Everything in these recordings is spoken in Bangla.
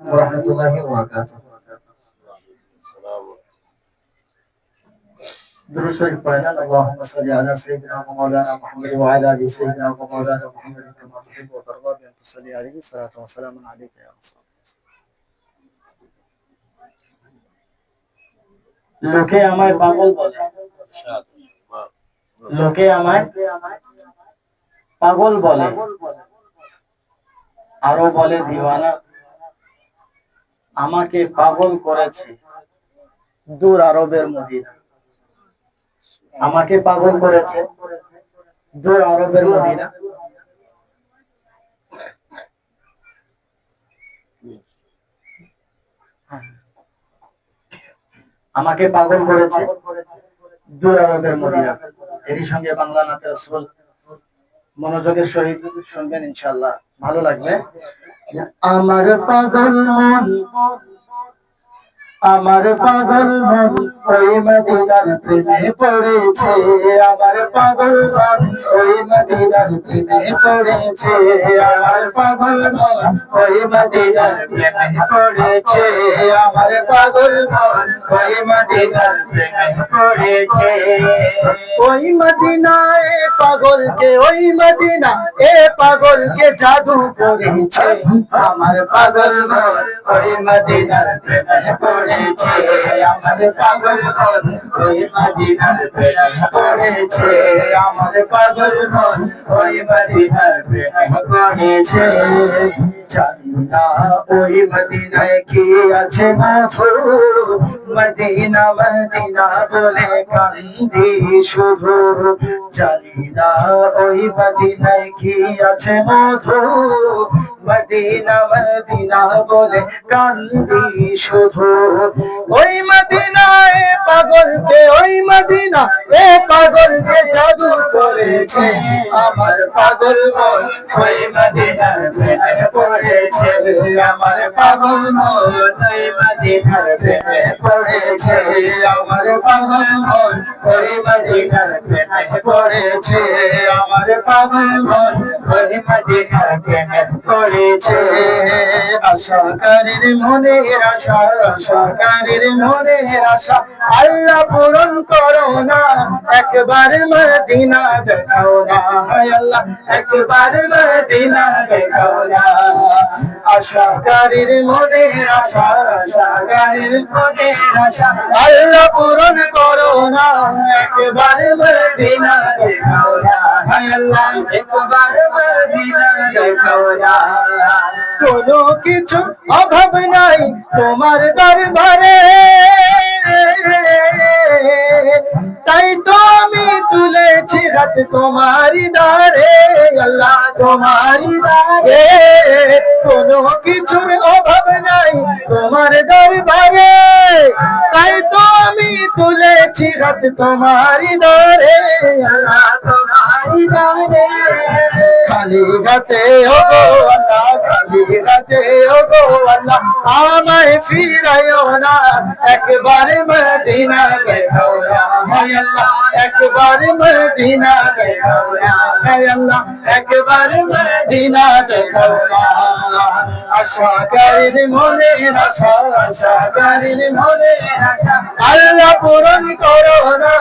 ওয়া রাহমাতুল্লাহি ওয়া বারাকাতুহু। दुरूद शरीफ पढ़ना। अल्लाहुम्मा सल्लि अला सय्यिदिना व मौलाना मुहम्मद व अला आलि सय्यिदिना व मौलाना मुहम्मद कमा तुहिब्बु व तर्दा bi an tusalli अलैहि सलातु व सलामुन अलैका या रसूल। लोके আমায় পাগল বলে, লোকে আমায় পাগল বলে, আরো বলে দিওয়ানা। আমাকে পাগল করেছে দূর আরবের মদিনা। আমাকে পাগল করেছে দূর আরবের মদিনা। আমাকে পাগল করেছে দূর আরবের মদিনা। এরই সঙ্গে বাংলা নাতে রাসূল মনোযোগের সহিত শুনবেন, ইনশাআল্লাহ ভালো লাগবে। আমার পাগল মন, আমার পাগল মন ওই মদিনার প্রেমে পড়েছে। আমার পাগল মন ওই মদিনার প্রেমে পড়েছে। আমার পাগল মন ওই মদিনার প্রেমে পড়েছে। আমার পাগল মন ওই মদিনার প্রেমে পড়েছে। ওই মদিনায় পাগলকে, ওই মদিনা এ পাগলকে জাদু করেছে। আমার পাগল মন ওই মদিনার প্রেমে পড়েছে। আমার পাগল মন ওই মদিনার প্রেমে পড়েছে। আমার পাগল মন ওই মদিনার প্রেমে পড়েছে। জানি না ওই মদিনায় কি আছে মধু, মদিনা মদিনা বলে কান্দি শুধু। জানি না ওই মদিনায় কি আছে মধু, মদিনা মদিনা বলে কান্দি শুধু। ওই মদিনায় পাগলকে, ওই মদিনা এ পাগলকে জাদু করেছে। আমার পাগল মন ওই মদিনার প্রেমে পড়েছে। আমার পাগল মন ওই মদিনার প্রেমে পড়েছে। আমার পাগল মন ওই মদিনার প্রেমে পড়েছে। আমার পাগল মন ওই মদিনার প্রেমে পড়েছে। আশাকারীর মনের আশা, আশাকারীর মনের আশা আল্লাহ পূরণ করো না। একবার মদিনা দেখাও না, আল্লাহ একবার মদিনা দেখাও না। আশাকারীর মনের আশা, আশাকারীর মনের আশা আল্লাহ পূরণ করো না। একবার মদিনা দেখাও না, আল্লাহ একবার মদিনা দেখাও না। কোনো কিছু অভাব নাই তোমার দরবারে, তাই তো আমি তুলেছি হাত তোমারি দ্বারে। আল্লাহ তোমারি দ্বারে কোনো কিছুর অভাব নাই তোমার দরবারে, তাই তো আমি তুলেছি হাত তোমারি দ্বারে। আল্লাহ তোমারি দ্বারে খালি হাতে ওগো আল্লাহ, খালি হাতে ওগো আল্লাহ আমায় ফিরাইও না। একবার মদিনা দেখাও না, হায় আল্লাহ একবার মদিনা দেখাও না, হায় আল্লাহ একবার মদিনা দেখাও না। আশাকারীর মনের আশা, আশাকারীর মনের আশা আল্লাহ পূরণ করো না।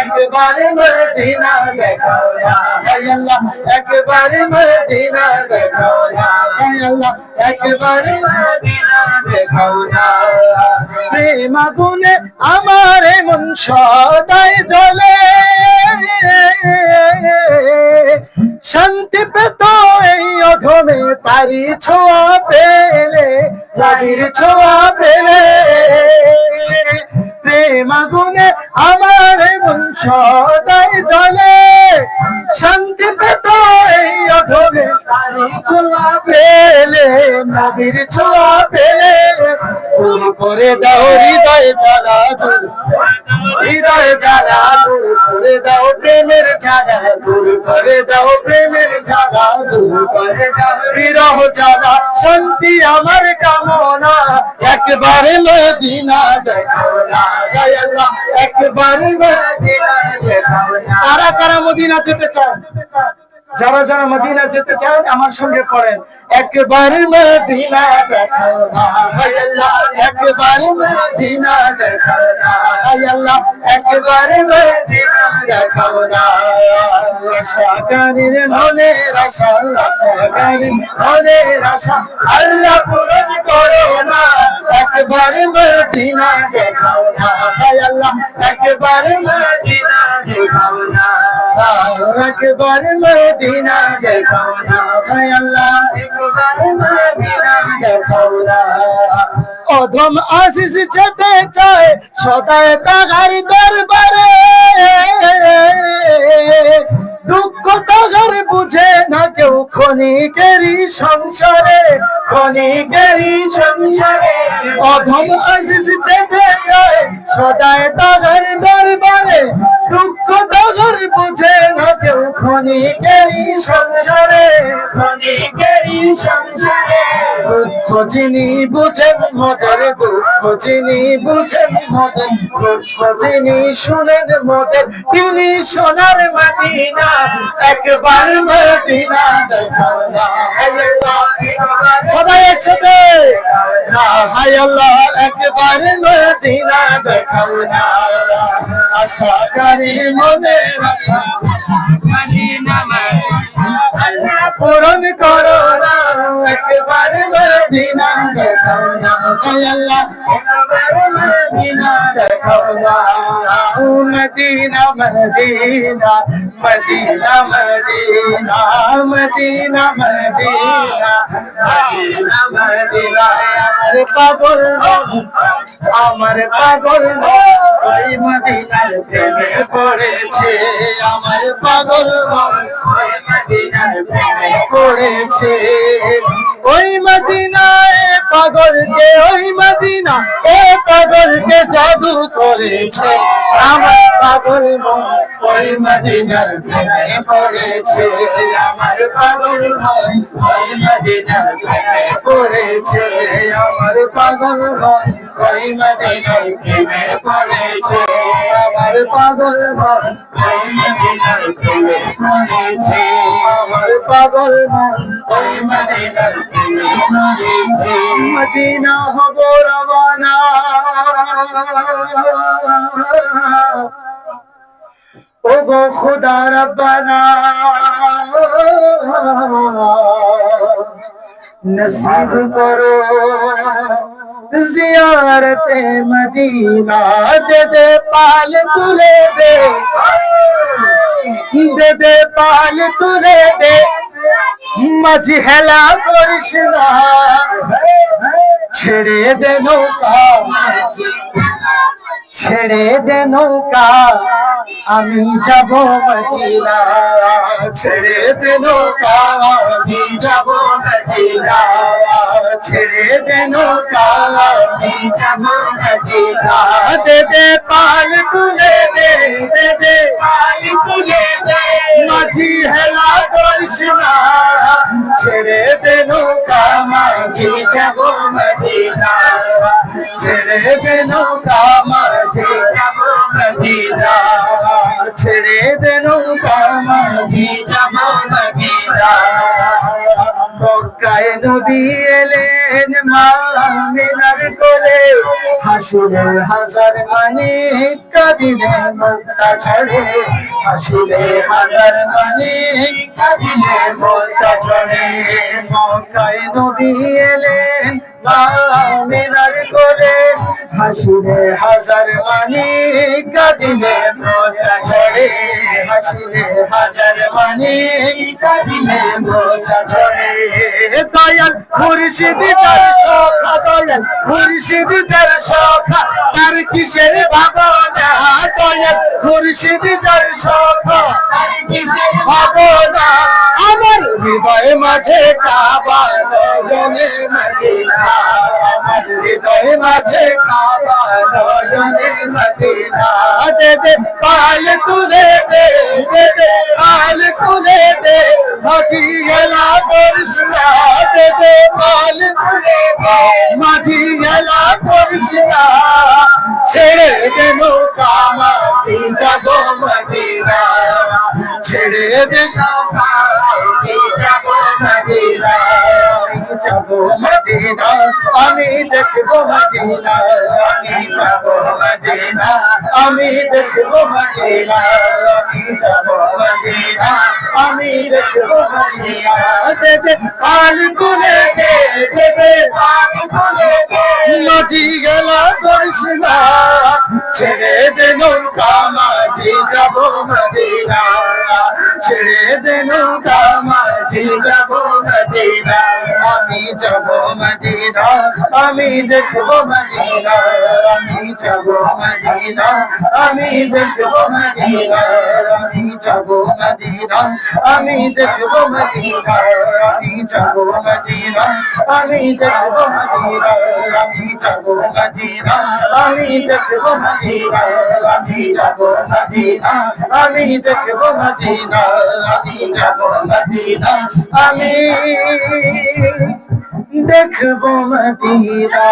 একবার মদিনা দেখাও না, হায় আল্লাহ একবার মদিনা দেখাও না, হায় আল্লাহ একবার মদিনা দেখাও না। প্রেম আগুনে আমার মন সদাই জ্বলে, শান্তি পেত এই অধমে তারি ছোঁয়া পেলে, নবীর ছোঁয়া পেলে। প্রেম আগুনে আমার মন সদাই জ্বলে, শান্তি পেত এই অধমে তারি ছোঁয়া পেলে, নবীর ছোঁয়া পেলে। দূর করে দাও হৃদয় জ্বালা, দূর হৃদয় জ্বালা, দূর করে দাও প্রেমের জ্বালা, দূর করে দাও প্রেমের জ্বালা, দূর করে দাও বিরহ জ্বালা। শান্তি আমার কামনা একবারে মদিনা দেখাও না, হায় আল্লাহ একবারে মদিনা দেখাও না। কারা কারা মদিনা যেতে চান? যারা যারা মদিনা যেতে চান আমার সঙ্গে পড়েন, একবার মদিনা দেখাও না হায় আল্লাহ, একবার মদিনা দেখাও না হায় আল্লাহ, একবার মদিনা দেখাও না। আশাকারীর মনের আশা, আশাকারীর মনের আশা আল্লাহ পূরণ করো না, একবার মদিনা দেখাও না হায় আল্লাহ, একবার মদিনা দেখাও না, একবার মদিনা দেখাও না হায় আল্লাহ, একবার মদিনা দেখাও না। অধম আশিস যেতে চায় সদায় তাহার দরবারে, দুঃখ তাহার বুঝে না কেউ ক্ষণিকেরই সংসারে, ক্ষণিকেরই সংসারে। অধম আশিস যেতে চায় সদায় তাহার দরবারে, দুঃখ তাহার বুঝে না কেউ ক্ষণিকেরই সংসারে, ক্ষণিকেরই সংসারে। দুঃখ যিনি বুঝেন মোদের, দুঃখ যিনি বুঝেন মোদের, দুঃখ যিনি শুনেন মোদের, তিনি সোনার মদিনা, একবার মদিনা দেখাও না হায় আল্লাহ, সবাই একসাথে না হায় আল্লাহ, একবার মদিনা দেখাও না। আশাকারীর মনের আশা মদিনা আল্লাহ পূরণ করো না, একবার মদিনা দেখাও না হায় আল্লাহ, একবার মদিনা দেখাও না। মদিনা মদিনা মদিনা মদিনা মদিনা মদিনা মদিনা মদিনা। আমার পাগল আমার পাগল ওই মদিনার প্রেমে পড়েছে, আমার পাগল ওই মদিনার প্রেমে পড়েছে। ওই মদিনায় পাগলকে, ওই মদিনা এ পাগলকে জাদু করেছে, আমার পাগল মন ওই মদিনার প্রেমে পড়েছে, আমার পাগল মন ওই মদিনার প্রেমে পড়েছে, আমার পাগল মন ওই মদিনার প্রেমে পড়েছে, আমার পাগল মন ওই মদিনার প্রেমে পড়েছে, আমার পাগল মন ওই মদিনার প্রেমে পড়েছে। মদিনা হব রওয়ানা ও গো খুদা রব্বানা, নসিব করো জিয়ারতে মদিনা, দে দে পাল তুলে দে, দে দে পাল তুলে দে, মাঝি হেলা করিস না, ছেড়ে দে নৌকা, ছেড়ে দে নৌকা, আমি যাব মদিনা, ছেড়ে দে নৌকা, আমি যাব মদিনা, ছেড়ে দে নৌকা, আমি যাব মদিনা, দে দে পাল তুলে দে, দে দে পাল তুলে দে, মাঝি হেলা করিস না, ছেড়ে দে নৌকা, মাঝি যাব মদিনা, ছেড়ে দে নৌকা, মাঝি যাব মদিনা, ছেড়ে দে নৌকা, মাঝি যাব মদিনা। মক্কায় নবী এলেন মা আমিনার কোলে, হাসিলে হাজার মানে কাঁদিলে মনটা ঝরে, হাসিলে হাজার মানে কাঁদিলে মনটা ঝরে। মক্কায় নবী এলেন মা আমিনার কোলে, হাসিলে হাজার মানে কাঁদিলে মনটা ঝরে, হাসিলে হাজার মানে কাঁদিলে মনটা ঝরে। দয়াল মুর্শিদ যার সখা, দয়াল মুর্শিদ যার সখা, তার কিসের ভাবনা, দয়াল মুর্শিদ যার সখা, তার কিসের ভাবনা। আমার হৃদয় মাঝে কাবা, নয়নে মদিনা, আমার হৃদয় মাঝে কাবা, নয়নে মদিনা, দে দে পাল তুলে দে, দে দে পাল তুলে দে, মাঝি হেলা করিস না, দে দে পাল তুলে দে, মাঝি হেলা করিস না, ছেড়ে দে নৌকা, মাঝি যাব মদিনা, ছেড়ে দে নৌকা আমি যাব মদিনা আমি যাব মদিনা আমি দেখব মদিনা আমি যাব মদিনা আমি দেখব মদিনা আমি যাব মদিনা আমি দেখব মদিনা দেবে পাল তুলে দে দেবে পাল তুলে দে মাঝি গেলা করিস না ছেড়ে দে নৌকা মাঝি যাব মদিনা ছেড়ে দে নৌকা মাঝি যাব মদিনা আমি যাব মদিনা আমি দেখব মদিনা আমি যাব মদিনা আমি দেখব মদিনা আমি যাব মদিনা আমি দেখব মদিনা আমি যাব মদিনা আমি দেখব মদিনা আমি যাব মদিনা আমি দেখব মদিনা আমি যাব মদিনা আমি দেখব মদিনা আমি যাব মদিনা আমি দেখব মদিনা